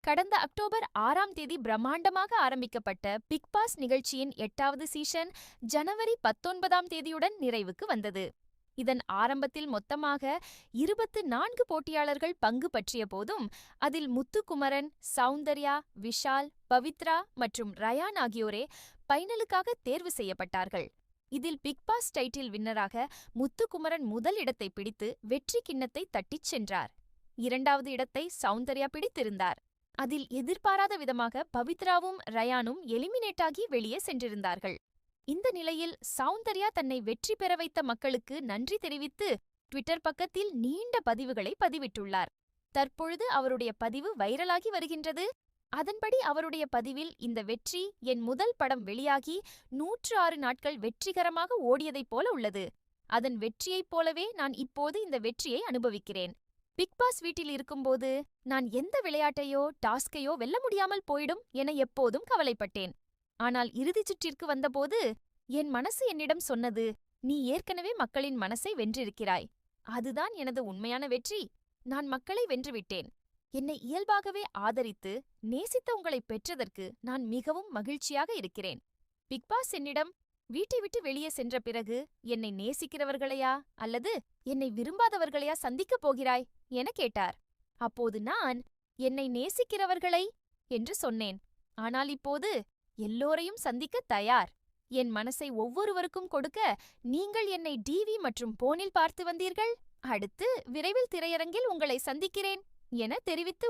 கடந்த அக்டோபர் 6ஆம் தேதி பிரம்மாண்டமாக ஆரம்பிக்கப்பட்ட பிக் பாஸ் நிகழ்ச்சியின் 8வது சீசன் ஜனவரி 19ஆம் தேதியுடன் நிறைவுக்கு வந்தது. இதன் ஆரம்பத்தில் மொத்தமாக 24 போட்டியாளர்கள் பங்கு பற்றிய போதும், அதில் முத்துக்குமரன், சௌந்தர்யா, விஷால், பவித்ரா மற்றும் ரயான் ஆகியோரே பைனலுக்காக தேர்வு செய்யப்பட்டார்கள். இதில் பிக் பாஸ் டைட்டில் வின்னராக முத்துக்குமரன் முதல் இடத்தை பிடித்து வெற்றி கிண்ணத்தை தட்டிச் சென்றார். 2வது இடத்தை சௌந்தர்யா பிடித்திருந்தார். அதில் எதிர்பாராத விதமாக பவித்ராவும் ரயானும் எலிமினேட் ஆகி வெளியே சென்றிருந்தார்கள். இந்த நிலையில் சௌந்தர்யா தன்னை வெற்றி பெற வைத்த மக்களுக்கு நன்றி தெரிவித்து ட்விட்டர் பக்கத்தில் நீண்ட பதிவுகளை பதிவிட்டுள்ளார். தற்பொழுது அவருடைய பதிவு வைரலாகி வருகின்றது. அதன்படி அவருடைய பதிவில், இந்த வெற்றி என் முதல் படம் வெளியாகி 106 நாட்கள் வெற்றிகரமாக ஓடியதைப் போல உள்ளது. அதன் வெற்றியைப் போலவே நான் இப்போது இந்த வெற்றியை அனுபவிக்கிறேன். பிக் பாஸ் வீட்டில் இருக்கும்போது நான் எந்த விளையாட்டையோ டாஸ்கையோ வெல்ல முடியாமல் போயிடும் என எப்போதும் கவலைப்பட்டேன். ஆனால் இறுதிச் சுற்றிற்கு வந்தபோது என் மனசு என்னிடம் சொன்னது, நீ ஏற்கனவே மக்களின் மனசை வென்றிருக்கிறாய். அதுதான் எனது உண்மையான வெற்றி. நான் மக்களை வென்றுவிட்டேன். என்னை இயல்பாகவே ஆதரித்து நேசித்த உங்களை பெற்றதற்கு நான் மிகவும் மகிழ்ச்சியாக இருக்கிறேன். பிக் பாஸ் என்னிடம், வீட்டை விட்டு வெளியே சென்ற பிறகு என்னை நேசிக்கிறவர்களையா அல்லது என்னை விரும்பாதவர்களையா சந்திக்கப் போகிறாய் என கேட்டார். அப்போது நான், என்னை நேசிக்கிறவர்களை என்று சொன்னேன். ஆனால் இப்போது எல்லோரையும் சந்திக்க தயார். என் மனசை ஒவ்வொருவருக்கும் கொடுக்க நீங்கள் என்னை டிவி மற்றும் போனில் பார்த்து வந்தீர்கள். அடுத்து விரைவில் திரையரங்கில் உங்களை சந்திக்கிறேன் என தெரிவித்து